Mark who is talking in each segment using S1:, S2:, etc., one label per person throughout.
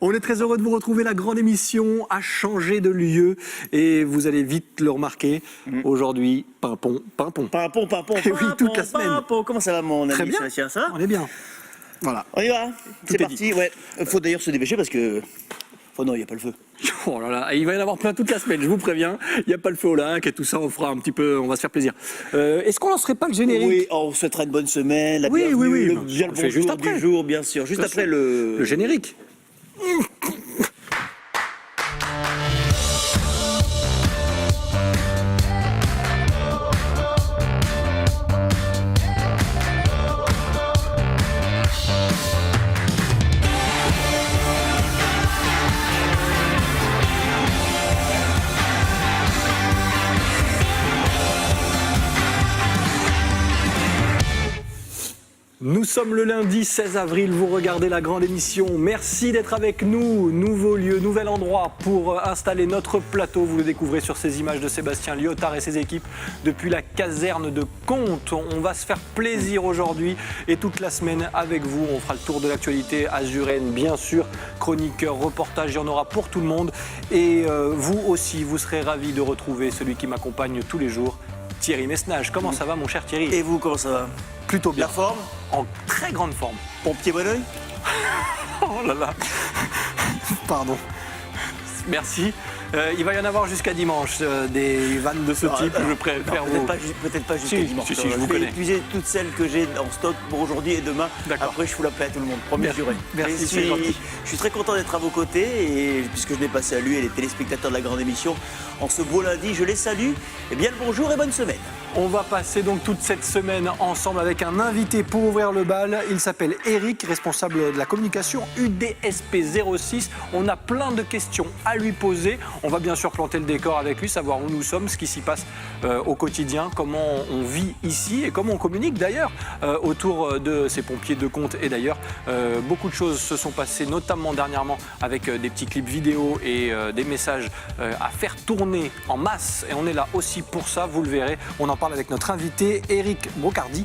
S1: On est très heureux de vous retrouver. La grande émission a changé de lieu et vous allez vite le remarquer. Aujourd'hui, pimpon.
S2: Et
S1: oui, toute la semaine.
S2: Comment ça va, mon ami
S1: Très bien.
S2: Sébastien, ça va?
S1: On est bien. Voilà.
S2: On y va. C'est
S1: est
S2: parti. Ouais. Faut d'ailleurs se dépêcher parce que. Oh non, il n'y a pas le feu.
S1: Oh là là, il va y en avoir plein toute la semaine, je vous préviens. Il n'y a pas le feu au lac et tout ça, on fera un petit peu, on va se faire plaisir. Est-ce qu'on lancerait pas le générique?
S2: Oui, on souhaitera une bonne semaine. La
S1: Oui,
S2: bienvenue,
S1: oui.
S2: Bien
S1: On
S2: le
S1: le fait
S2: bonjour
S1: juste après.
S2: du jour, bien sûr. Juste
S1: Bien
S2: après
S1: sûr.
S2: le
S1: générique. Nous sommes le lundi 16 avril, vous regardez la grande émission. Merci d'être avec nous. Nouveau lieu, nouvel endroit pour installer notre plateau. Vous le découvrez sur ces images de Sébastien Liotard et ses équipes depuis la caserne de Comte. On va se faire plaisir aujourd'hui et toute la semaine avec vous. On fera le tour de l'actualité azuréenne, bien sûr. Chroniqueurs, reportages, il y en aura pour tout le monde. Et vous aussi, vous serez ravis de retrouver celui qui m'accompagne tous les jours, Thierry Messnage. Comment ça va, mon cher Thierry?
S2: Et vous, comment ça va?
S1: Plutôt bien.
S2: La forme?
S1: En très grande forme.
S2: Pompier bon oeil?
S1: Oh là là. Pardon. Merci. Il va y en avoir jusqu'à dimanche des vannes de ce type. Je préfère vous...
S2: Peut-être pas jusqu'à
S1: Si,
S2: dimanche.
S1: si, je vous
S2: vais
S1: connais.
S2: épuiser toutes celles que j'ai en stock pour aujourd'hui et demain.
S1: D'accord.
S2: Après, je fous la paix à tout le monde. Promis juré.
S1: Merci, c'est gentil.
S2: Je suis très content d'être à vos côtés et puisque je n'ai pas salué les téléspectateurs de la grande émission en ce beau lundi, je les salue. Et bien le bonjour et bonne semaine.
S1: On va passer donc toute cette semaine ensemble avec un invité pour ouvrir le bal. Il s'appelle Eric, responsable de la communication UDSP 06. On a plein de questions à lui poser. On va bien sûr planter le décor avec lui, savoir où nous sommes, ce qui s'y passe au quotidien, comment on vit ici et comment on communique d'ailleurs autour de ces pompiers de Comte. Et d'ailleurs, beaucoup de choses se sont passées, notamment dernièrement avec des petits clips vidéo et des messages à faire tourner en masse. Et on est là aussi pour ça, vous le verrez. On en parle avec notre invité, Eric Brocardi,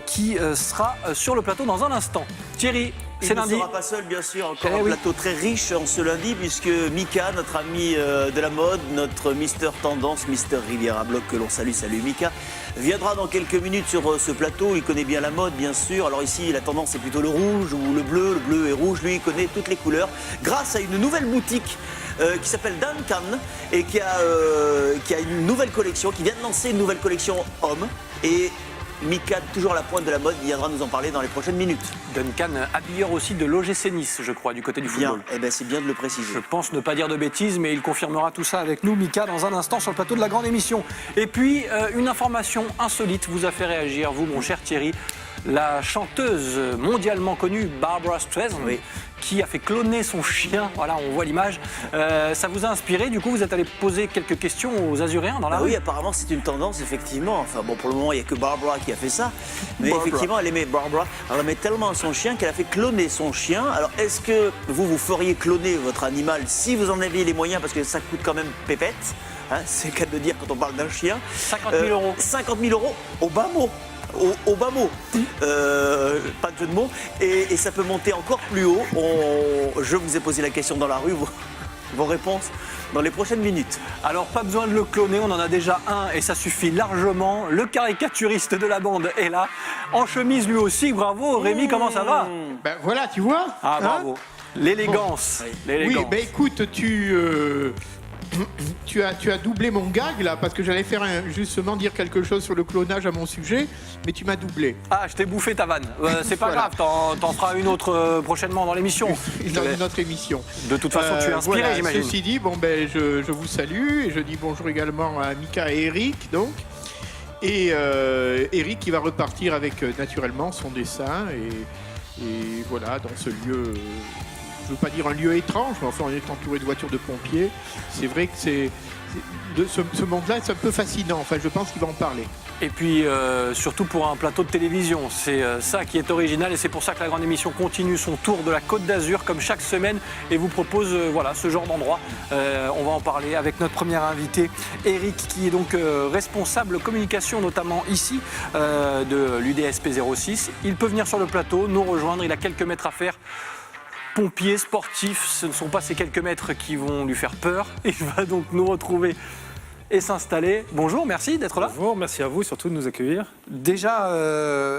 S1: qui sera sur le plateau dans un instant. Thierry, c'est lundi.
S2: Il ne sera pas seul, bien sûr. Encore un
S1: oui.
S2: plateau très riche en ce lundi, puisque Mika, notre ami de la mode, notre Mister Tendance, Mister Riviera Block, que l'on salue, salut Mika, viendra dans quelques minutes sur ce plateau. Il connaît bien la mode, bien sûr. Alors ici, la tendance, c'est plutôt le rouge ou le bleu et rouge. Lui, il connaît toutes les couleurs. Grâce à une nouvelle boutique qui s'appelle Duncan et qui a une nouvelle collection, qui vient de lancer une nouvelle collection homme. Et Mika, toujours à la pointe de la mode, viendra nous en parler dans les prochaines minutes.
S1: Duncan, habilleur aussi de l'OGC Nice, je crois, du côté du football.
S2: Bien, eh ben, c'est bien de le préciser.
S1: Je pense ne pas dire de bêtises, mais il confirmera tout ça avec nous, Mika, dans un instant sur le plateau de la grande émission. Et puis, une information insolite vous a fait réagir, vous, mon cher Thierry. La chanteuse mondialement connue Barbra Streisand,
S2: Oui.
S1: qui a fait cloner son chien, voilà, on voit l'image. Ça vous a inspiré, du coup, vous êtes allé poser quelques questions aux Azuréens dans la
S2: Ah
S1: rue.
S2: oui, apparemment c'est une tendance, effectivement. Enfin bon, pour le moment, il n'y a que Barbara qui a fait ça. Mais
S1: Barbara.
S2: effectivement, elle aimait Barbara. Elle aimait tellement son chien qu'elle a fait cloner son chien. Alors, est-ce que vous feriez cloner votre animal si vous en aviez les moyens, parce que ça coûte quand même pépette, hein, c'est le cas de dire quand on parle d'un chien.
S1: 50 000 euros.
S2: 50 000 euros au bas mot. Au bas mot. Pas de jeu de mots. Et ça peut monter encore plus haut. Je vous ai posé la question dans la rue. Vos réponses dans les prochaines minutes.
S1: Alors, pas besoin de le cloner, on en a déjà un et ça suffit largement. Le caricaturiste de la bande est là, en chemise lui aussi. Bravo, Rémi, comment ça va?
S3: Ben voilà, tu vois.
S1: Ah,
S3: hein.
S1: bravo. L'élégance.
S2: Bon.
S1: L'élégance.
S3: Oui, ben écoute, tu as doublé mon gag là, parce que j'allais faire justement dire quelque chose sur le clonage à mon sujet, mais tu m'as doublé.
S1: Ah, je t'ai bouffé ta vanne. C'est pas
S3: Voilà.
S1: grave, t'en feras une autre prochainement dans l'émission.
S3: Dans une autre émission.
S1: De toute façon, tu es inspiré,
S3: Voilà,
S1: j'imagine.
S3: ceci dit, bon ben je vous salue et je dis bonjour également à Mika et Eric donc. Et Eric qui va repartir avec naturellement son dessin et voilà dans ce lieu. Je ne veux pas dire un lieu étrange, mais enfin on est entouré de voitures de pompiers. C'est vrai que ce monde-là, c'est un peu fascinant. Enfin, je pense qu'il va en parler.
S1: Et puis, surtout pour un plateau de télévision. C'est ça qui est original et c'est pour ça que la grande émission continue son tour de la Côte d'Azur, comme chaque semaine, et vous propose voilà, ce genre d'endroit. On va en parler avec notre premier invité, Eric, qui est donc responsable communication, notamment ici, de l'UDSP 06. Il peut venir sur le plateau, nous rejoindre. Il a quelques mètres à faire pompier sportif, ce ne sont pas ces quelques mètres qui vont lui faire peur. Il va donc nous retrouver et s'installer. Bonjour, merci d'être là.
S4: Bonjour, merci à vous surtout de nous accueillir.
S1: Déjà,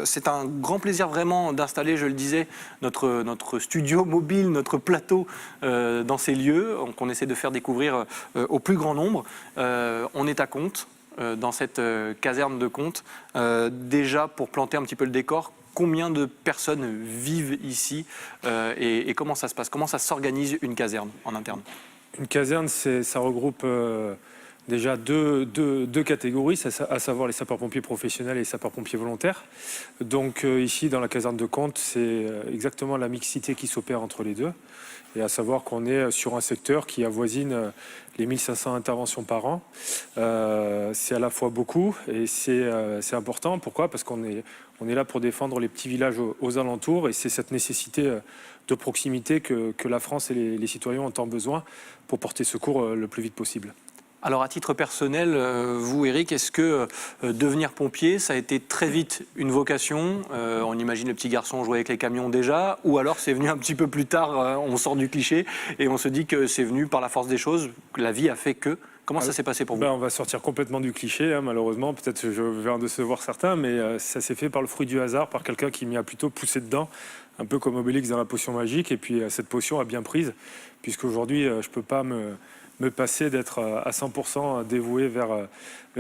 S1: c'est un grand plaisir vraiment d'installer, je le disais, notre studio mobile, notre plateau dans ces lieux qu'on essaie de faire découvrir au plus grand nombre. On est à Contes, dans cette caserne de Contes. Déjà, pour planter un petit peu le décor, combien de personnes vivent ici et comment ça se passe? Comment ça s'organise une caserne en interne?
S4: Une caserne, ça regroupe déjà deux catégories, à savoir les sapeurs-pompiers professionnels et les sapeurs-pompiers volontaires. Donc ici, dans la caserne de Contes, c'est exactement la mixité qui s'opère entre les deux. Et à savoir qu'on est sur un secteur qui avoisine les 1500 interventions par an. C'est à la fois beaucoup et c'est important. Pourquoi? Parce qu'on est là pour défendre les petits villages aux alentours et c'est cette nécessité de proximité que la France et les citoyens ont tant besoin pour porter secours le plus vite possible.
S1: Alors à titre personnel, vous Eric, est-ce que devenir pompier, ça a été très vite une vocation? On imagine le petit garçon jouer avec les camions déjà, ou alors c'est venu un petit peu plus tard, on sort du cliché et on se dit que c'est venu par la force des choses, que la vie a fait que. Comment ça s'est passé pour vous?
S4: On va sortir complètement du cliché, hein, malheureusement, peut-être je vais en décevoir certains, mais ça s'est fait par le fruit du hasard, par quelqu'un qui m'y a plutôt poussé dedans, un peu comme Obélix dans la potion magique, et puis cette potion a bien prise, puisqu'aujourd'hui je ne peux pas me passer d'être à 100% dévoué vers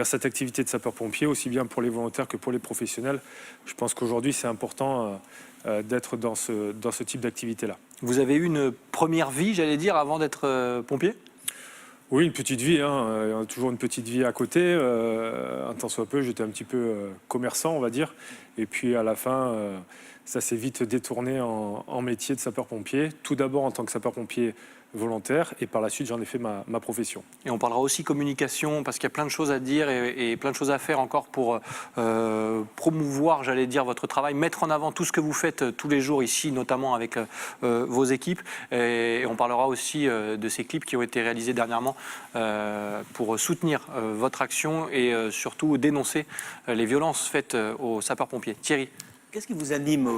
S4: cette activité de sapeur-pompier, aussi bien pour les volontaires que pour les professionnels. Je pense qu'aujourd'hui, c'est important d'être dans ce type d'activité-là.
S1: Vous avez eu une première vie, j'allais dire, avant d'être pompier?
S4: Oui, une petite vie, hein, toujours une petite vie à côté. Un tant soit peu, j'étais un petit peu commerçant, on va dire. Et puis à la fin, ça s'est vite détourné en métier de sapeur-pompier. Tout d'abord en tant que sapeur-pompier volontaire et par la suite j'en ai fait ma profession.
S1: Et on parlera aussi communication parce qu'il y a plein de choses à dire et plein de choses à faire encore pour promouvoir, j'allais dire, votre travail, mettre en avant tout ce que vous faites tous les jours ici, notamment avec vos équipes. Et on parlera aussi de ces clips qui ont été réalisés dernièrement pour soutenir votre action et surtout dénoncer les violences faites aux sapeurs-pompiers. Thierry.
S2: Qu'est-ce qui vous anime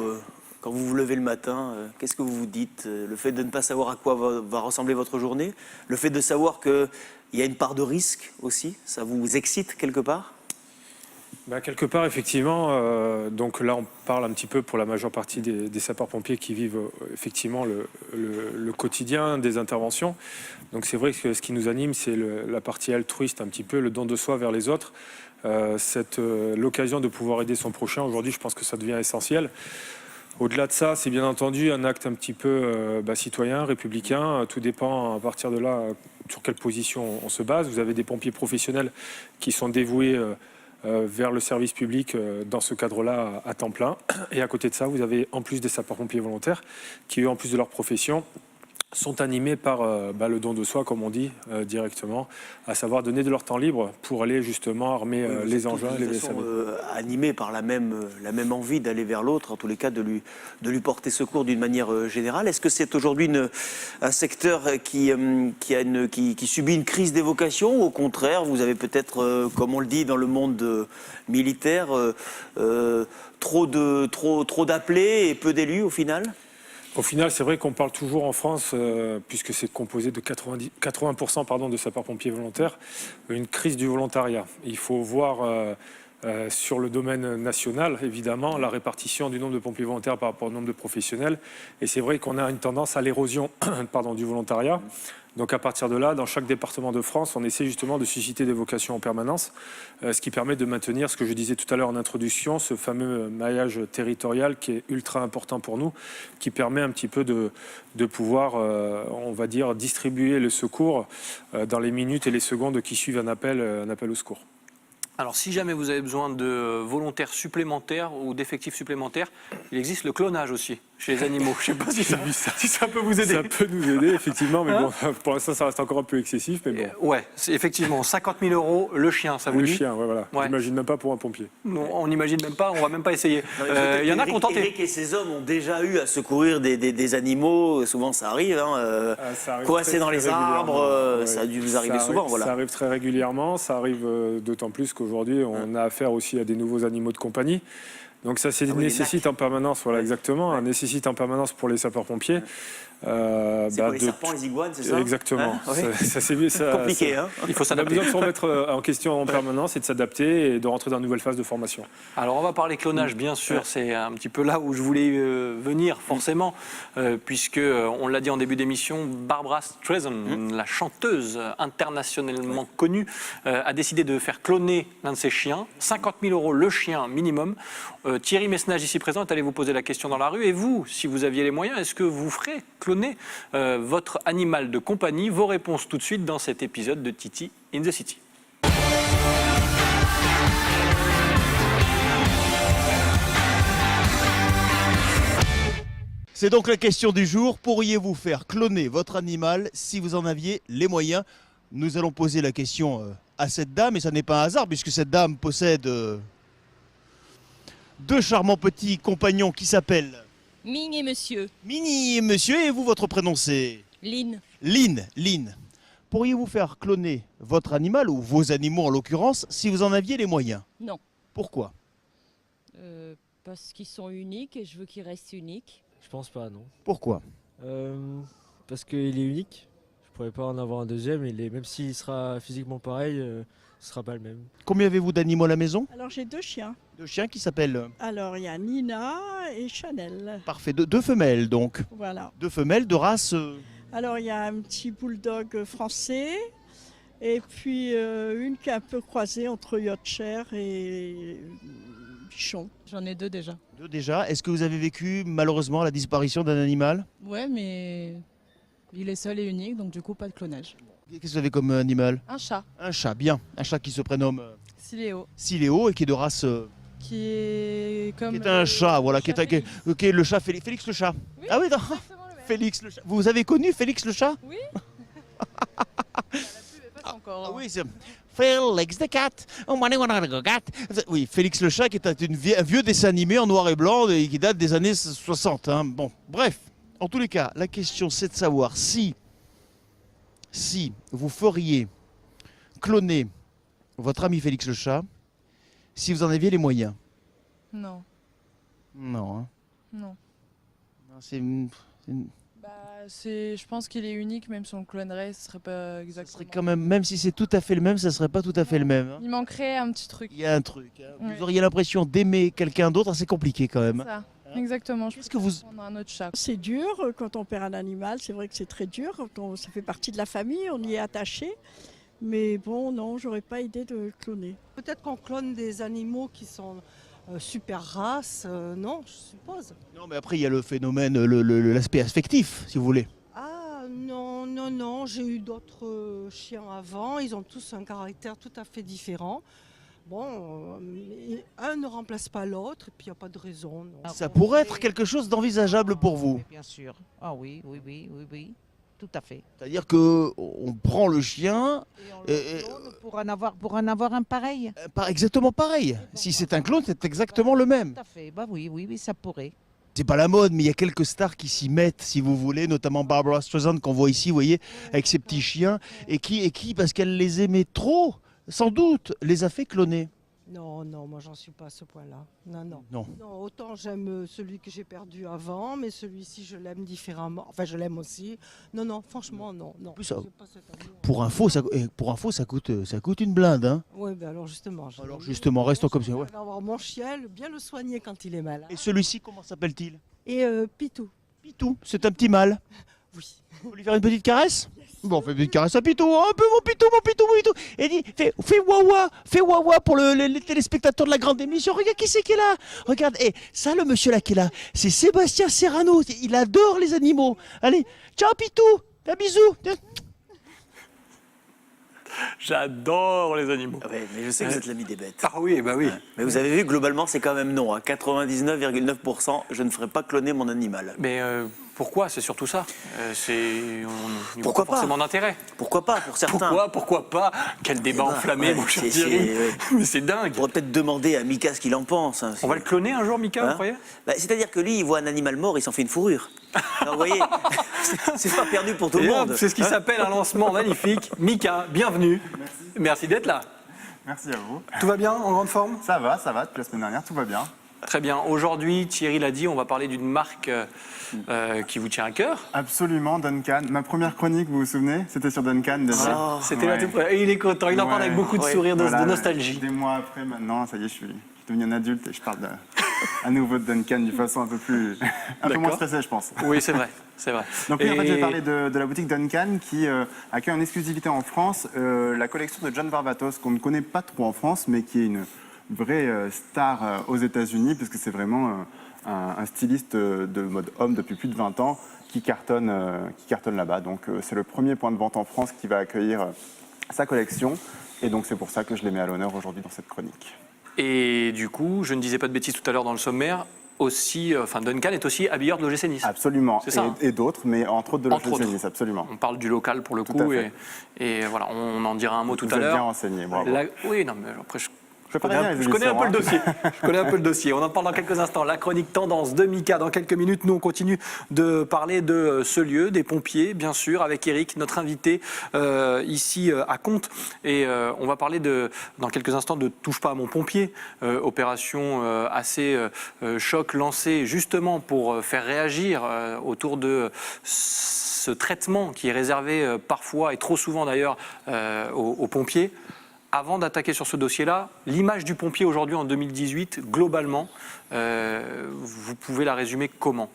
S2: quand vous vous levez le matin? Qu'est-ce que vous vous dites? Le fait de ne pas savoir à quoi va ressembler votre journée? Le fait de savoir qu'il y a une part de risque aussi? Ça vous excite quelque part?
S4: Quelque part, effectivement. Donc là, on parle un petit peu pour la majeure partie des sapeurs-pompiers qui vivent effectivement le quotidien des interventions. Donc c'est vrai que ce qui nous anime, c'est la partie altruiste, un petit peu le don de soi vers les autres. L'occasion de pouvoir aider son prochain, aujourd'hui, je pense que ça devient essentiel. Au-delà de ça, c'est bien entendu un acte un petit peu citoyen, républicain. Tout dépend à partir de là sur quelle position on se base. Vous avez des pompiers professionnels qui sont dévoués vers le service public dans ce cadre-là à temps plein. Et à côté de ça, vous avez en plus des sapeurs-pompiers volontaires qui, eux, en plus de leur profession, sont animés par le don de soi, comme on dit directement, à savoir donner de leur temps libre pour aller justement armer les engins, les VSAV.
S2: Animés par la même envie d'aller vers l'autre, en tous les cas de lui porter secours d'une manière générale. Est-ce que c'est aujourd'hui un secteur qui subit une crise des vocations, ou au contraire, vous avez peut-être, comme on le dit dans le monde militaire, trop d'appelés et peu d'élus au final?
S4: Au final, c'est vrai qu'on parle toujours en France, puisque c'est composé de 80% de sapeurs-pompiers volontaires, une crise du volontariat. Il faut voir sur le domaine national, évidemment, la répartition du nombre de pompiers volontaires par rapport au nombre de professionnels. Et c'est vrai qu'on a une tendance à l'érosion du volontariat. Donc à partir de là, dans chaque département de France, on essaie justement de susciter des vocations en permanence, ce qui permet de maintenir ce que je disais tout à l'heure en introduction, ce fameux maillage territorial qui est ultra important pour nous, qui permet un petit peu de pouvoir, on va dire, distribuer le secours dans les minutes et les secondes qui suivent un appel au secours.
S1: Alors, si jamais vous avez besoin de volontaires supplémentaires ou d'effectifs supplémentaires, il existe le clonage aussi chez les animaux. Je ne sais pas si ça peut vous aider.
S4: Ça peut nous aider, effectivement, mais bon, pour l'instant, ça reste encore un peu excessif. Mais bon.
S1: Ouais, c'est effectivement 50 000 €, le chien, ça vous dit?
S4: Le chien, ouais, voilà. Ouais. J'imagine même pas pour un pompier.
S1: Non, on n'imagine même pas, on va même pas essayer. Il y en a qui ont tenté.
S2: Eric et ses hommes ont déjà eu à secourir des animaux, souvent ça arrive, coincés dans les arbres, ça a dû vous arriver souvent. Voilà.
S4: Ça arrive très régulièrement, ça arrive d'autant plus qu'aujourd'hui, on a affaire aussi à des nouveaux animaux de compagnie. Donc ça nécessite en permanence, voilà exactement, nécessite en permanence pour les sapeurs-pompiers
S2: C'est quoi, les
S4: de
S2: serpents, les iguanes, c'est ça?
S4: Exactement.
S2: Hein, ouais.
S4: Ça,
S2: Compliqué, hein.
S1: Il faut
S4: On a
S1: s'adapter.
S4: besoin de se remettre en question en permanence et de s'adapter et de rentrer dans une nouvelle phase de formation.
S1: Alors on va parler clonage, bien sûr, c'est un petit peu là où je voulais venir forcément, puisque on l'a dit en début d'émission, Barbra Streisand, la chanteuse internationalement connue, a décidé de faire cloner l'un de ses chiens, 50 000 € le chien minimum. Thierry Messnage, ici présent, est allé vous poser la question dans la rue, et vous, si vous aviez les moyens, est-ce que vous ferez cloner votre animal de compagnie? Vos réponses tout de suite dans cet épisode de Titi in the City.
S5: C'est donc la question du jour. Pourriez-vous faire cloner votre animal si vous en aviez les moyens? Nous allons poser la question à cette dame, et ça n'est pas un hasard puisque cette dame possède deux charmants petits compagnons qui s'appellent
S6: Ming et monsieur.
S5: Mini et Monsieur, et vous, votre prénom c'est
S6: Lynn.
S5: Lynn. Pourriez-vous faire cloner votre animal, ou vos animaux en l'occurrence, si vous en aviez les moyens?
S6: Non.
S5: Pourquoi?
S6: Parce qu'ils sont uniques et je veux qu'ils restent uniques.
S7: Je pense pas, non.
S5: Pourquoi?
S7: Parce qu'il est unique. Je pourrais pas en avoir un deuxième. Même s'il sera physiquement pareil, ce sera pas le même.
S5: Combien avez-vous d'animaux à la maison?
S8: Alors j'ai 2 chiens.
S5: Deux chiens qui s'appellent...
S8: Alors il y a Nina et Chanel.
S5: Parfait, deux femelles donc.
S8: Voilà.
S5: Deux femelles de race...
S8: Alors il y a un petit bulldog français et puis une qui est un peu croisée entre Yorkshire et Bichon.
S9: J'en ai 2 déjà.
S5: Deux déjà. Est-ce que vous avez vécu malheureusement la disparition d'un animal?
S9: Ouais, mais il est seul et unique, donc du coup pas de clonage.
S5: Qu'est-ce que vous avez comme animal?
S9: Un chat,
S5: Un chat, bien. Un chat qui se prénomme
S9: Siléo,
S5: Siléo et qui est de race...
S9: qui est comme...
S5: qui est un chat, voilà, qui est le chat Félix le chat.
S9: Oui,
S5: Ah oui, non.
S9: exactement le même.
S5: Félix le chat. Vous avez connu Félix le chat?
S9: Oui. Pas encore.
S5: Ah oui, c'est Félix the cat. Oh, cat. Oui, Félix le chat qui est un vieux dessin animé en noir et blanc et qui date des années 60. Hein. Bon, bref, en tous les cas, la question c'est de savoir si vous feriez cloner votre ami Félix le chat si vous en aviez les moyens.
S9: Non,
S5: Non, hein.
S9: non.
S5: Non, c'est...
S9: Bah, je pense qu'il est unique, même si on le clonerait, ce serait pas
S5: Ça
S9: exactement.
S5: serait quand même si c'est tout à fait le même, ça serait pas tout à fait le même. Hein.
S9: Il manquerait un petit truc.
S5: Il y a un truc. Hein.
S9: Oui.
S5: Vous auriez l'impression d'aimer quelqu'un d'autre, c'est compliqué quand même.
S9: Ça, exactement. Je
S5: Qu'est-ce
S9: pense
S5: que vous...
S9: qu'on a un autre chat.
S8: C'est dur quand on perd un animal, c'est vrai que c'est très dur. Ça fait partie de la famille, on y est attaché. Mais bon, non, j'aurais pas idée de le cloner.
S10: Peut-être qu'on clone des animaux qui sont super races, non, je suppose.
S5: Non, mais après, il y a le phénomène, l'aspect affectif, si vous voulez.
S10: Ah non, j'ai eu d'autres chiens avant, ils ont tous un caractère tout à fait différent. Bon, un ne remplace pas l'autre, et puis il n'y a pas de raison. Non.
S5: Ça pourrait être quelque chose d'envisageable pour vous.
S11: Oui, bien sûr. Ah oui, tout à fait.
S5: C'est-à-dire qu'on prend le chien,
S11: Et on le clone pour en avoir un pareil.
S5: exactement pareil. Si c'est un clone, c'est exactement le même.
S11: Tout à fait. Bah oui, ça pourrait.
S5: C'est pas la mode, mais il y a quelques stars qui s'y mettent, si vous voulez, notamment Barbra Streisand qu'on voit ici, vous voyez, avec ses petits chiens, et qui, parce qu'elle les aimait trop, sans doute, les a fait cloner.
S10: Non, moi j'en suis pas à ce point-là. Non.
S5: Non.
S10: Non, autant j'aime celui que j'ai perdu avant, mais celui-ci je l'aime différemment. Enfin, je l'aime aussi. Non, franchement, non.
S5: plus,
S10: J'ai pas cet amour.
S5: Pour info, ça coûte une blinde. Hein.
S10: Oui, ben alors justement.
S5: Alors justement, restons comme ça. Ouais.
S10: Je vais avoir mon chien, bien le soigner quand il est malade.
S5: Et celui-ci, comment s'appelle-t-il?
S10: Et Pitou.
S5: Pitou, c'est un petit mâle.
S10: Oui.
S5: Vous lui faire une petite caresse? Bon, on fait une petite caresse à Pitou, un peu mon Pitou. Et dit, fais wawa pour les téléspectateurs de la grande émission. Regarde qui c'est qui est là. Regarde, ça le monsieur là qui est là, c'est Sébastien Serrano. Il adore les animaux. Allez, ciao Pitou, un bisou.
S1: J'adore les animaux.
S2: Ah ouais, mais je sais que vous êtes l'ami des bêtes.
S1: Ah oui, bah oui.
S2: Ouais. Mais vous avez vu, globalement, c'est quand même non. À 99,9%, je ne ferai pas cloner mon animal.
S1: Mais pourquoi? C'est surtout ça. Il n'y a
S2: Pourquoi
S1: pas
S2: pas
S1: forcément d'intérêt.
S2: Pourquoi pas, pour certains?
S1: Pourquoi pas? Quel débat enflammé,
S2: ouais,
S1: mon cher
S2: c'est-
S1: Thierry.
S2: c'est-
S1: Mais c'est dingue.
S2: On pourrait peut-être demander à Mika ce qu'il en pense. Hein.
S1: On va le cloner un jour, Mika, vous
S2: Hein
S1: croyez?
S2: Bah, c'est-à-dire que lui, il voit un animal mort, il s'en fait une fourrure. Alors, vous voyez, c'est pas perdu pour tout le
S1: Et hop,
S2: monde.
S1: c'est ce qui s'appelle un lancement magnifique. Mika, bienvenue. Merci d'être là.
S12: Merci à vous.
S1: Tout va bien, en grande forme?
S12: Ça va, depuis la semaine dernière, tout va bien.
S1: Très bien. Aujourd'hui, Thierry l'a dit, on va parler d'une marque qui vous tient à cœur.
S12: Absolument, Duncan. Ma première chronique, vous vous souvenez, c'était sur Duncan déjà.
S1: C'était la toute première. Et il est content, il en parle avec beaucoup de sourires, de nostalgie.
S12: Des mois après, maintenant, ça y est, je suis devenu un adulte et je parle à nouveau de Duncan d'une façon un peu moins stressée, je pense.
S1: Oui, c'est vrai. C'est vrai.
S12: Donc, en fait, je vais parler de la boutique Duncan qui accueille en exclusivité en France la collection de John Varvatos, qu'on ne connaît pas trop en France, mais qui est une vraie star aux États-Unis, parce que c'est vraiment un styliste de mode homme depuis plus de 20 ans qui cartonne là-bas. Donc, c'est le premier point de vente en France qui va accueillir sa collection. Et donc, c'est pour ça que je les mets à l'honneur aujourd'hui dans cette chronique.
S1: Et du coup, je ne disais pas de bêtises tout à l'heure dans le sommaire, Duncan est aussi habilleur de l'OGC Nice.
S12: Absolument,
S1: C'est ça, hein.
S12: et d'autres, mais entre autres de l'OGC Nice, absolument.
S1: On parle du local pour le coup, et voilà, on en dira un mot tout à l'heure.
S12: Vous êtes bien renseigné, bravo.
S1: Oui, non, mais après, je
S12: Je
S1: connais un peu le dossier. Je connais un peu le dossier. On en parle dans quelques instants. La chronique tendance de Mika. Dans quelques minutes, nous, on continue de parler de ce lieu, des pompiers, bien sûr, avec Eric, notre invité ici à Contes. Et on va parler dans quelques instants de Touche pas à mon pompier. Opération assez choc lancée justement pour faire réagir autour de ce traitement qui est réservé parfois et trop souvent d'ailleurs aux pompiers. Avant d'attaquer sur ce dossier-là, l'image du pompier aujourd'hui en 2018, globalement, vous pouvez la résumer comment ?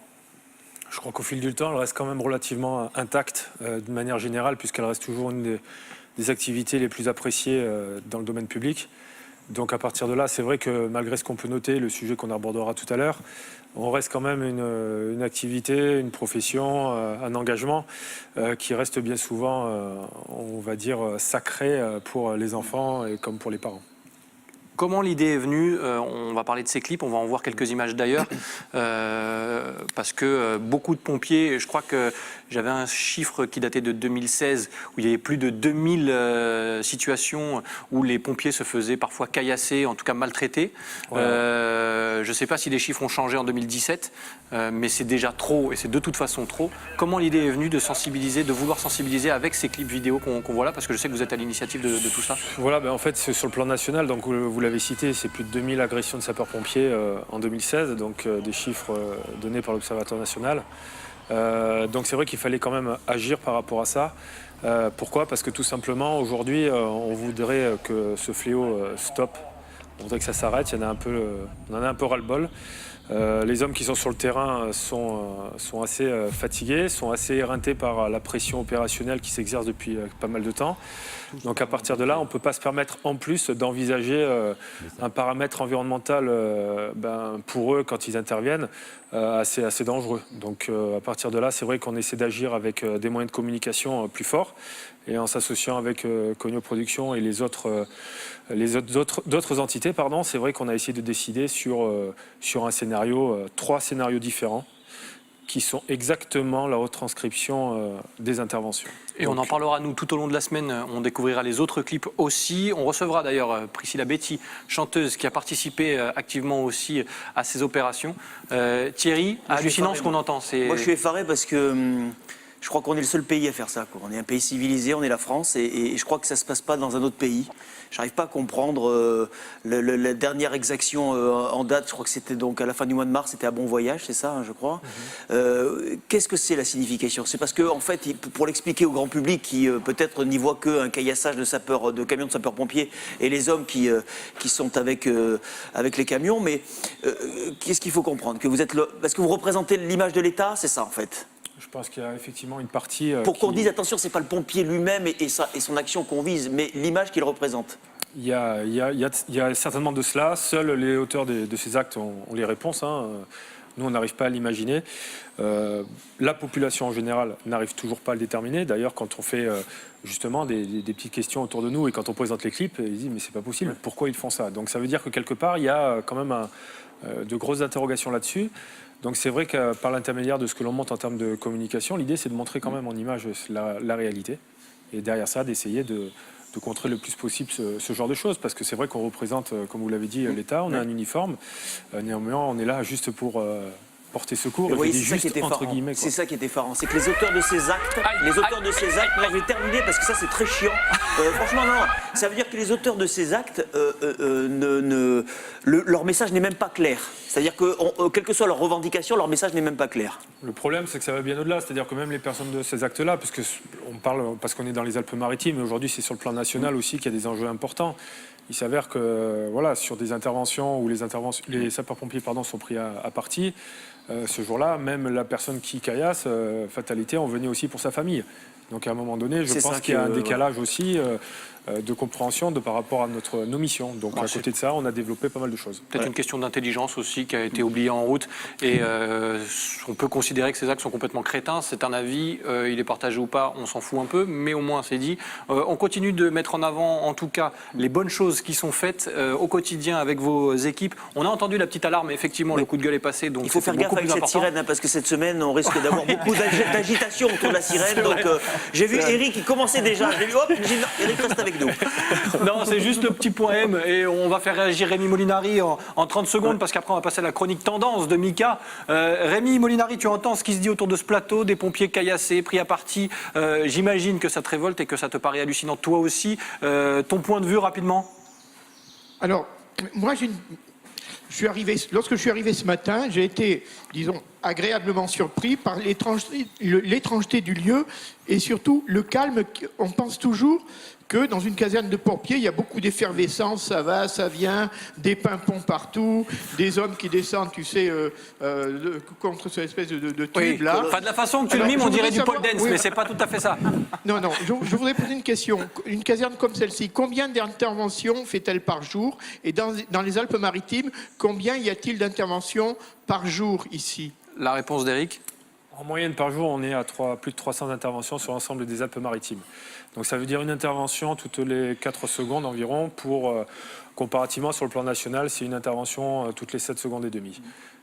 S4: Je crois qu'au fil du temps, elle reste quand même relativement intacte d'une manière générale, puisqu'elle reste toujours une des activités les plus appréciées dans le domaine public. Donc à partir de là, c'est vrai que malgré ce qu'on peut noter, le sujet qu'on abordera tout à l'heure, on reste quand même une activité, une profession, un engagement qui reste bien souvent, on va dire, sacré pour les enfants et comme pour les parents.
S1: Comment l'idée est venue ? On va parler de ces clips, on va en voir quelques images d'ailleurs, parce que beaucoup de pompiers, je crois que j'avais un chiffre qui datait de 2016, où il y avait plus de 2000 situations où les pompiers se faisaient parfois caillasser, en tout cas maltraités. Ouais. Je ne sais pas si les chiffres ont changé en 2017, mais c'est déjà trop, et c'est de toute façon trop. Comment l'idée est venue de vouloir sensibiliser avec ces clips vidéo qu'on voit là, parce que je sais que vous êtes à l'initiative de tout ça.
S4: Voilà, en fait, c'est sur le plan national, donc vous l'avez cité, c'est plus de 2000 agressions de sapeurs-pompiers en 2016, donc des chiffres donnés par l'Observatoire national. Donc c'est vrai qu'il fallait quand même agir par rapport à ça. Pourquoi ? Parce que tout simplement, aujourd'hui, on voudrait que ce fléau stoppe. On voudrait que ça s'arrête, on en a un peu ras-le-bol. Les hommes qui sont sur le terrain sont assez fatigués, sont assez éreintés par la pression opérationnelle qui s'exerce depuis pas mal de temps. Donc à partir de là, on ne peut pas se permettre en plus d'envisager un paramètre environnemental pour eux quand ils interviennent assez dangereux. Donc à partir de là, c'est vrai qu'on essaie d'agir avec des moyens de communication plus forts et en s'associant avec Cogno Production et d'autres entités, c'est vrai qu'on a essayé de décider sur un scénario, 3 scénarios différents qui sont exactement la retranscription des interventions.
S1: Et on en parlera, nous, tout au long de la semaine. On découvrira les autres clips aussi. On recevra d'ailleurs Priscilla Betty, chanteuse, qui a participé activement aussi à ces opérations. Thierry, hallucinant ce qu'on entend.
S2: Moi, je suis effaré parce que je crois qu'on est le seul pays à faire ça. On est un pays civilisé, on est la France, et je crois que ça ne se passe pas dans un autre pays. Je n'arrive pas à comprendre la dernière exaction en date. Je crois que c'était donc à la fin du mois de mars, c'était à Bon Voyage, c'est ça, je crois. Qu'est-ce que c'est la signification ? C'est parce que, en fait, pour l'expliquer au grand public qui peut-être n'y voit qu'un caillassage de camions de sapeurs-pompiers et les hommes qui sont avec les camions, mais qu'est-ce qu'il faut comprendre ? Parce que vous représentez l'image de l'État, c'est ça en fait ?
S4: Je pense qu'il y a effectivement une partie...
S2: Pour qu'on dise, attention, c'est pas le pompier lui-même et son action qu'on vise, mais l'image qu'il représente.
S4: Il y a certainement de cela. Seuls les auteurs de ces actes ont les réponses. Nous, on n'arrive pas à l'imaginer. La population en général n'arrive toujours pas à le déterminer. D'ailleurs, quand on fait justement des petites questions autour de nous et quand on présente les clips, ils disent « mais c'est pas possible, pourquoi ils font ça ?» Donc ça veut dire que quelque part, il y a quand même de grosses interrogations là-dessus. Donc c'est vrai que par l'intermédiaire de ce que l'on montre en termes de communication, l'idée c'est de montrer quand même en image la réalité et derrière ça d'essayer de contrer le plus possible ce genre de choses, parce que c'est vrai qu'on représente, comme vous l'avez dit, l'État, on a un uniforme, néanmoins on est là juste pour porter secours.
S2: Et
S4: Et
S2: vous voyez,
S4: je dis
S2: c'est ça qui
S4: juste
S2: était
S4: entre
S2: effarant.
S4: guillemets. quoi.
S2: C'est ça qui est effarant. C'est que les auteurs de ces actes, non, je vais terminer parce que ça c'est très chiant. Franchement, non. Ça veut dire que les auteurs de ces actes, leur message n'est même pas clair. C'est-à-dire que, quelle que soit leur revendication, leur message n'est même pas clair.
S4: Le problème, c'est que ça va bien au-delà. C'est-à-dire que même les personnes de ces actes-là, parce qu'on est dans les Alpes-Maritimes, mais aujourd'hui c'est sur le plan national aussi qu'il y a des enjeux importants. Il s'avère que voilà, sur des interventions où les sapeurs-pompiers sont pris à partie, ce jour-là, même la personne qui caillasse, fatalité, on venait aussi pour sa famille. Donc à un moment donné, je pense qu'il y a un décalage aussi de compréhension par rapport à nos missions. Donc à côté de ça, on a développé pas mal de choses.
S1: Peut-être une question d'intelligence aussi qui a été oubliée en route. Et on peut considérer que ces actes sont complètement crétins. C'est un avis, il est partagé ou pas, on s'en fout un peu, mais au moins c'est dit. On continue de mettre en avant, en tout cas, les bonnes choses qui sont faites au quotidien avec vos équipes. On a entendu la petite alarme, effectivement, le coup de gueule est passé. Donc
S2: il faut faire gaffe avec cette sirène, parce que cette semaine, on risque d'avoir beaucoup d'agitation autour de la sirène. Donc j'ai vu Eric qui commençait déjà. J'ai vu, hop, j'ai dit, non, Eric reste avec nous.
S1: Non, c'est juste le petit point M et on va faire réagir Rémi Molinari en 30 secondes parce qu'après on va passer à la chronique tendance de Mika. Rémi Molinari, tu entends ce qui se dit autour de ce plateau, des pompiers caillassés, pris à partie. J'imagine que ça te révolte et que ça te paraît hallucinant toi aussi. Ton point de vue rapidement?
S3: Alors, moi lorsque je suis arrivé ce matin, j'ai été, disons, agréablement surpris par l'étrangeté du lieu et surtout le calme. On pense toujours que dans une caserne de pompiers, il y a beaucoup d'effervescence, ça va, ça vient, des pimpons partout, des hommes qui descendent, tu sais, contre cette espèce de tube là.
S1: Enfin, de la façon que tu le mimes, on dirait du pole dance, mais c'est pas tout à fait ça.
S3: Non, je voudrais poser une question. Une caserne comme celle-ci, combien d'interventions fait-elle par jour? Et dans les Alpes-Maritimes, combien y a-t-il d'interventions par jour ici?
S1: La réponse d'Éric?
S4: En moyenne par jour, on est à plus de 300 interventions sur l'ensemble des Alpes-Maritimes. Donc ça veut dire une intervention toutes les 4 secondes environ comparativement sur le plan national, c'est une intervention toutes les 7 secondes et demie.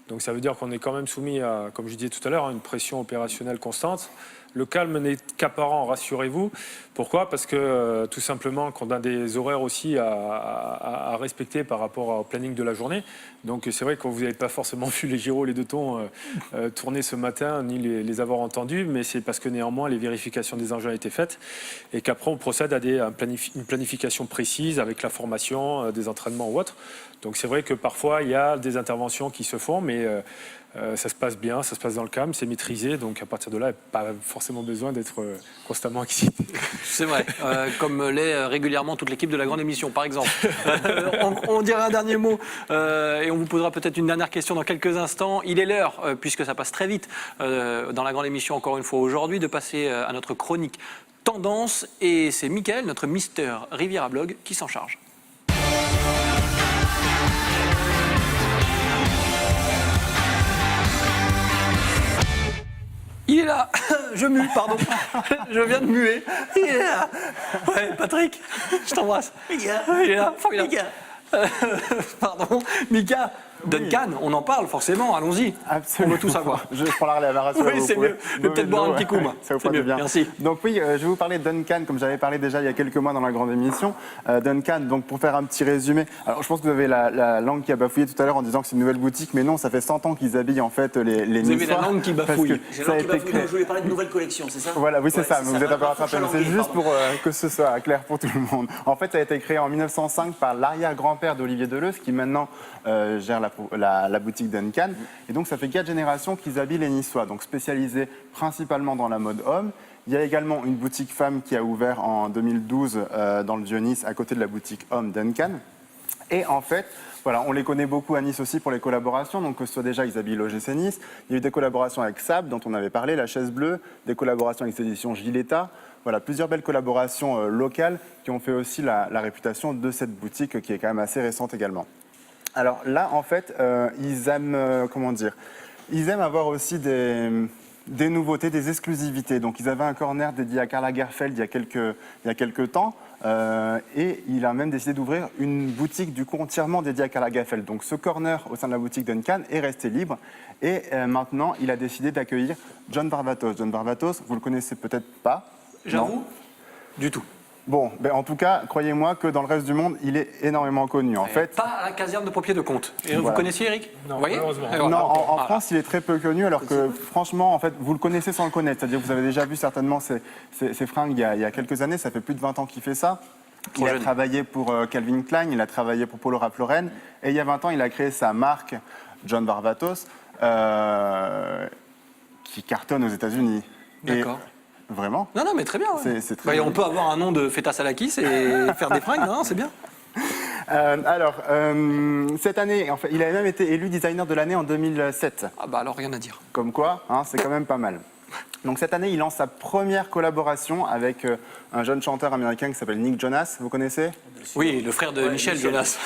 S4: Donc ça veut dire qu'on est quand même soumis à, comme je disais tout à l'heure, à une pression opérationnelle constante. Le calme n'est qu'apparent, rassurez-vous. Pourquoi? Parce que tout simplement qu'on a des horaires aussi à respecter par rapport au planning de la journée. Donc c'est vrai que vous n'avez pas forcément vu les gyros, les deux tons tourner ce matin, ni les avoir entendus, mais c'est parce que néanmoins les vérifications des engins ont été faites et qu'après on procède à une planification précise avec la formation, des entraînements ou autres. Donc c'est vrai que parfois il y a des interventions qui se font, mais ça se passe bien, ça se passe dans le calme, c'est maîtrisé, donc à partir de là, il n'y a pas forcément besoin d'être constamment excité.
S1: C'est vrai, comme l'est régulièrement toute l'équipe de la grande émission, par exemple. On dira un dernier mot et on vous posera peut-être une dernière question dans quelques instants. Il est l'heure, puisque ça passe très vite dans la grande émission, encore une fois aujourd'hui, de passer à notre chronique tendance. Et c'est Mickaël, notre Mister Riviera Blog, qui s'en charge. Il est là, je mue, pardon, je viens de muer, il est là. Ouais, Patrick, je t'embrasse. Il est là, formidable. Pardon, Mika, Duncan, on en parle forcément, allons-y.
S12: Absolument.
S1: On veut tout savoir.
S12: Je prends la relève, rassurez-vous.
S1: Oui, c'est mieux. Je vais peut-être boire un petit coup, moi.
S12: Ça vous fera du bien.
S1: Merci.
S12: Donc oui, je vais vous parler de Duncan, comme j'avais parlé déjà il y a quelques mois dans la grande émission. Duncan, donc pour faire un petit résumé, alors je pense que vous avez la langue qui a bafouillé tout à l'heure en disant que c'est une nouvelle boutique, mais non, ça fait 100 ans qu'ils habillent en fait les Niçois.
S1: Vous avez la langue qui bafouille.
S2: C'est la langue qui bafouille, je voulais parler de nouvelle collection, c'est ça?
S12: Voilà, oui, c'est
S2: ouais,
S12: ça, vous êtes un peu rattrapé, mais c'est juste pour que ce soit clair pour tout le monde. En fait, ça a été créé en 1905 par l'arrière-grand-père d'Olivier Deleuze, qui maintenant gère la boutique Duncan. Et donc, ça fait 4 générations qu'ils habillent les Niçois, donc spécialisés principalement dans la mode homme. Il y a également une boutique femme qui a ouvert en 2012 dans le Vieux-Nice, à côté de la boutique homme Duncan. Et en fait, voilà, on les connaît beaucoup à Nice aussi pour les collaborations, donc que ce soit déjà ils habillent l'OGC Nice. Il y a eu des collaborations avec Sab, dont on avait parlé, la Chaise Bleue, des collaborations avec les éditions Giletta. Voilà, plusieurs belles collaborations locales qui ont fait aussi la réputation de cette boutique qui est quand même assez récente également. Alors là, en fait, ils aiment, ils aiment avoir aussi des nouveautés, des exclusivités. Donc, ils avaient un corner dédié à Karl Lagerfeld il y a quelques temps. Et il a même décidé d'ouvrir une boutique du coup entièrement dédiée à Karl Lagerfeld. Donc, ce corner au sein de la boutique Duncan est resté libre. Et maintenant, il a décidé d'accueillir John Varvatos. John Varvatos, vous le connaissez peut-être pas.
S1: J'avoue, du tout.
S12: Bon, ben, en tout cas, croyez-moi que dans le reste du monde, il est énormément connu. En fait,
S1: Pas à la caserne de pompiers de Comte. Et vous
S12: Voilà.
S1: connaissiez Eric?
S4: Non,
S1: Vous voyez
S4: malheureusement.
S1: Et voilà.
S12: non, en
S1: Voilà.
S12: France, il est très peu connu, alors que franchement, en fait, vous le connaissez sans le connaître. C'est-à-dire que vous avez déjà vu certainement ses fringues il y a quelques années. Ça fait plus de 20 ans qu'il fait ça.
S1: Trop
S12: Il a
S1: jeune.
S12: travaillé pour Calvin Klein, il a travaillé pour Polo Ralph Lauren. Et il y a 20 ans, il a créé sa marque, John Varvatos, qui cartonne aux États-Unis. Et
S1: D'accord.
S12: vraiment.
S1: Non, non, mais très bien. Ouais.
S12: C'est très
S1: On peut avoir un nom de Feta Salakis et faire des fringues, non? C'est bien.
S12: Cette année, en fait, il a même été élu designer de l'année en 2007.
S1: Ah bah alors, rien à dire.
S12: Comme quoi, hein, c'est quand même pas mal. Donc cette année, il lance sa première collaboration avec un jeune chanteur américain qui s'appelle Nick Jonas. Vous connaissez?
S1: Oui, le frère de Michel Jonas.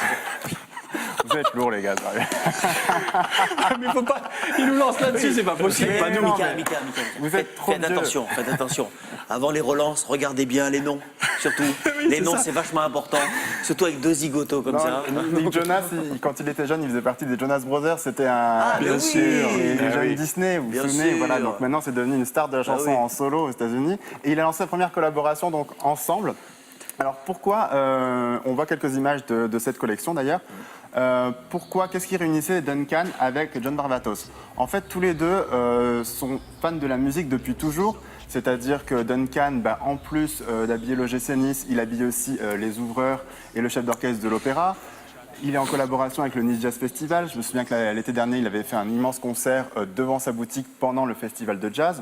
S12: Vous êtes lourds, les gars.
S1: Mais faut pas. Il nous lance là-dessus, c'est pas possible.
S12: Mais
S1: Pas nous.
S12: non,
S2: Mika,
S12: mais
S2: Mika.
S12: vous êtes trop
S2: Faites
S12: vieux.
S2: attention, faites attention. Avant les relances, regardez bien les noms, surtout. Les noms, c'est vachement important. Surtout avec deux zigotos comme
S12: Non,
S2: ça.
S12: Nick Jonas, quand il était jeune, il faisait partie des Jonas Brothers. C'était un
S2: bien
S12: bien
S2: sûr.
S12: les
S2: Ah
S12: jeunes
S2: oui.
S12: Disney, vous
S2: Bien
S12: vous souvenez.
S2: sûr.
S12: Voilà, donc maintenant, c'est devenu une star de la chanson
S2: oui.
S12: en solo aux États-Unis. Et il a lancé sa première collaboration donc ensemble. Alors pourquoi on voit quelques images de cette collection d'ailleurs. Pourquoi, qu'est-ce qui réunissait Duncan avec John Varvatos? En fait, tous les deux sont fans de la musique depuis toujours. C'est-à-dire que Duncan, en plus d'habiller l'OGC Nice, il habille aussi les ouvreurs et le chef d'orchestre de l'opéra. Il est en collaboration avec le Nice Jazz Festival. Je me souviens que l'été dernier, il avait fait un immense concert devant sa boutique pendant le festival de jazz.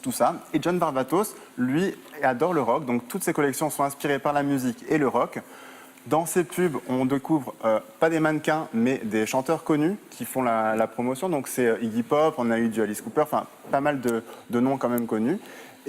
S12: Tout ça. Et John Varvatos, lui, adore le rock. Donc toutes ses collections sont inspirées par la musique et le rock. Dans ces pubs, on découvre pas des mannequins, mais des chanteurs connus qui font la promotion. Donc c'est Iggy Pop, on a eu du Alice Cooper, enfin pas mal de noms quand même connus.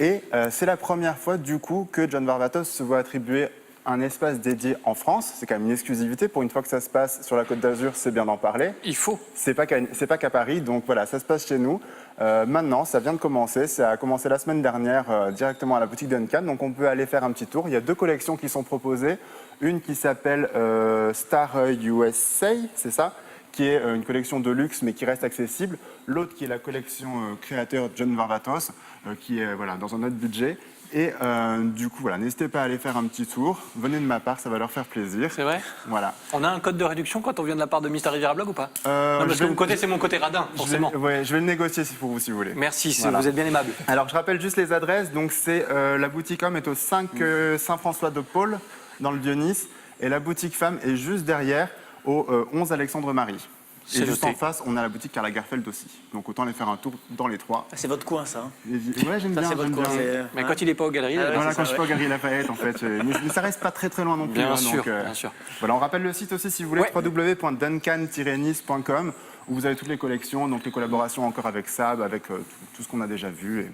S12: Et c'est la première fois du coup que John Varvatos se voit attribuer un espace dédié en France. C'est quand même une exclusivité. Pour une fois que ça se passe sur la Côte d'Azur, c'est bien d'en parler.
S1: Il faut.
S12: C'est pas qu'à Paris, donc voilà, ça se passe chez nous. Maintenant, ça vient de commencer. Ça a commencé la semaine dernière directement à la boutique Duncan. Donc on peut aller faire un petit tour. Il y a deux collections qui sont proposées. Une qui s'appelle Star USA, c'est ça, qui est une collection de luxe mais qui reste accessible. L'autre qui est la collection créateur John Varvatos, qui est voilà, dans un autre budget. Et du coup, voilà, n'hésitez pas à aller faire un petit tour. Venez de ma part, ça va leur faire plaisir.
S1: C'est vrai?
S12: Voilà.
S1: On a un code de réduction quand on vient de la part de Mister Riviera Blog ou pas?
S12: Euh,
S1: Non, parce
S12: je
S1: que
S12: vais-
S1: vous connaissez mon côté radin, forcément.
S12: Je vais le négocier pour vous si vous voulez.
S1: Merci,
S12: Voilà.
S1: vous êtes bien aimable.
S12: Alors, je rappelle juste les adresses. Donc, c'est la boutique homme est au 5 Saint-François de Paul, dans le Vieux-Nice. Et la boutique femme est juste derrière, au 11 Alexandre-Marie.
S1: C'est
S12: Et juste
S1: noté.
S12: en face, on a la boutique Karl Lagerfeld aussi. Donc, autant aller faire un tour dans les trois.
S2: Ah, c'est votre coin, ça. Hein.
S12: Ouais, j'aime
S2: Ça,
S12: bien.
S2: c'est votre
S12: j'aime
S2: coin.
S12: bien.
S1: Mais quand il n'est pas aux galeries,
S2: Ah ouais,
S12: Voilà,
S2: c'est
S12: quand
S2: ça,
S12: je suis pas au Galerie Lafayette, en fait. Mais ça reste pas très très loin non plus.
S1: bien
S12: hein,
S1: sûr,
S12: donc,
S1: bien sûr.
S12: Voilà, on rappelle le site aussi si vous voulez,
S1: Ouais.
S12: www.duncan-nice.com, où vous avez toutes les collections, donc les collaborations encore avec Sab, avec tout ce qu'on a déjà vu. Et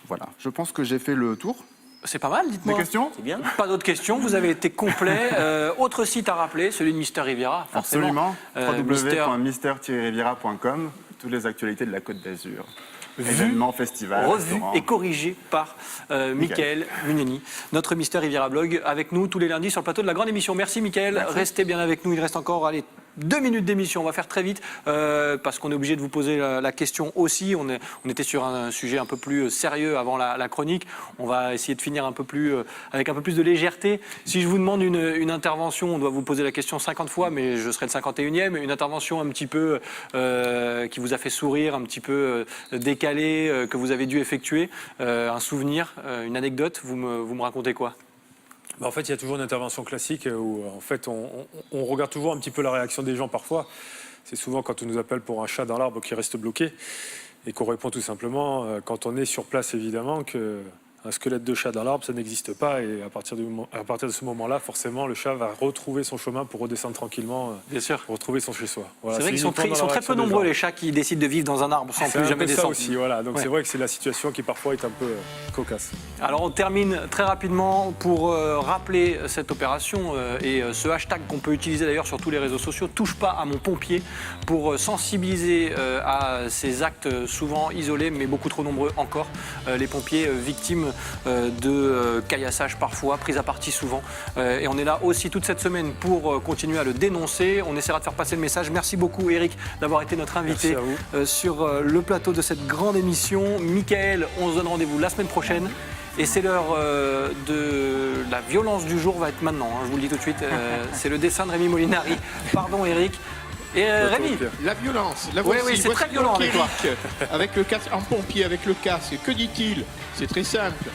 S12: voilà, je pense que j'ai fait le tour.
S1: C'est pas mal, dites-moi.
S12: Des questions?
S2: C'est bien.
S1: Pas d'autres questions, vous avez été complet. Autre site à rappeler, celui de Mister Riviera, forcément.
S12: Absolument.
S1: Mister,
S12: www.mister-riviera.com, toutes les actualités de la Côte d'Azur.
S1: Vu,
S12: Événements, festivals,
S1: revu
S12: restaurants.
S1: et corrigé par Mickaël Muneni, notre Mister Riviera Blog, avec nous tous les lundis sur le plateau de la grande émission. Merci Mickaël, restez bien avec nous, il reste encore 2 minutes d'émission, on va faire très vite parce qu'on est obligé de vous poser la question aussi. On était sur un sujet un peu plus sérieux avant la chronique, on va essayer de finir avec un peu plus de légèreté. Si je vous demande une intervention, on doit vous poser la question 50 fois, mais je serai le 51e, une intervention un petit peu qui vous a fait sourire, un petit peu décalée, que vous avez dû effectuer, un souvenir, une anecdote, vous me racontez quoi?
S4: En fait, il y a toujours une intervention classique où en fait, on regarde toujours un petit peu la réaction des gens parfois. C'est souvent quand on nous appelle pour un chat dans l'arbre qui reste bloqué et qu'on répond tout simplement, quand on est sur place évidemment, qu'un squelette de chat dans l'arbre, ça n'existe pas. Et à partir de ce moment-là, forcément, le chat va retrouver son chemin pour redescendre tranquillement,
S1: Bien sûr.
S4: pour retrouver son chez-soi. Voilà,
S1: C'est vrai qu'ils
S4: uniquement
S1: sont
S4: dans la
S1: très
S4: réaction
S1: peu
S4: des
S1: nombreux
S4: gens.
S1: les chats qui décident de vivre dans un arbre sans
S4: C'est
S1: plus
S4: un
S1: jamais
S4: peu ça
S1: descendre.
S4: aussi, voilà. Donc
S1: Ouais.
S4: c'est vrai que c'est la situation qui parfois est un peu cocasse.
S1: Alors on termine très rapidement pour rappeler cette opération et ce hashtag qu'on peut utiliser d'ailleurs sur tous les réseaux sociaux, touche pas à mon pompier, pour sensibiliser à ces actes souvent isolés mais beaucoup trop nombreux encore, les pompiers victimes de caillassage parfois, prise à partie souvent. Et on est là aussi toute cette semaine pour continuer à le dénoncer. On essaiera de faire passer le message. Merci beaucoup Eric d'avoir été notre invité sur le plateau de cette grande émission. Michael, on se donne rendez-vous la semaine prochaine. Et c'est l'heure de la violence du jour, va être maintenant, hein, je vous le dis tout de suite. C'est le dessin de Rémi Molinari. Pardon Eric. Et Rémi.
S3: La violence, la
S1: Oui,
S3: voici.
S1: oui, c'est
S3: Voici
S1: très violent
S3: donc
S1: avec toi.
S3: Eric, avec le casque, en pompier, avec le casque. Que dit-il? C'est très simple.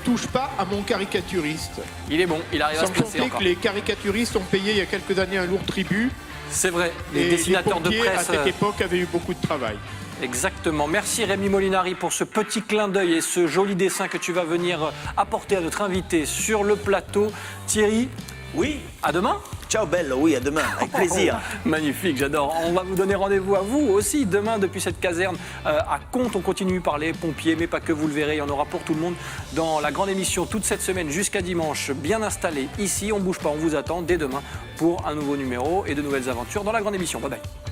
S3: Touche pas à mon caricaturiste.
S1: Il est bon, il arrive à se
S3: Sans
S1: placer
S3: compter
S1: encore.
S3: que les caricaturistes ont payé il y a quelques années un lourd tribut.
S1: C'est vrai, les
S3: Et
S1: dessinateurs de
S3: pompiers,
S1: presse.
S3: à cette époque, avaient eu beaucoup de travail.
S1: Exactement. Merci Rémi Molinari pour ce petit clin d'œil et ce joli dessin que tu vas venir apporter à notre invité sur le plateau. Thierry,
S2: Oui,
S1: à demain.
S2: ciao Belle, oui, à demain, avec plaisir.
S1: Magnifique, j'adore. On va vous donner rendez-vous à vous aussi demain depuis cette caserne à Comte. On continue par les pompiers, mais pas que, vous le verrez. Il y en aura pour tout le monde dans la grande émission toute cette semaine jusqu'à dimanche, bien installé ici. On bouge pas, on vous attend dès demain pour un nouveau numéro et de nouvelles aventures dans la grande émission. Bye bye.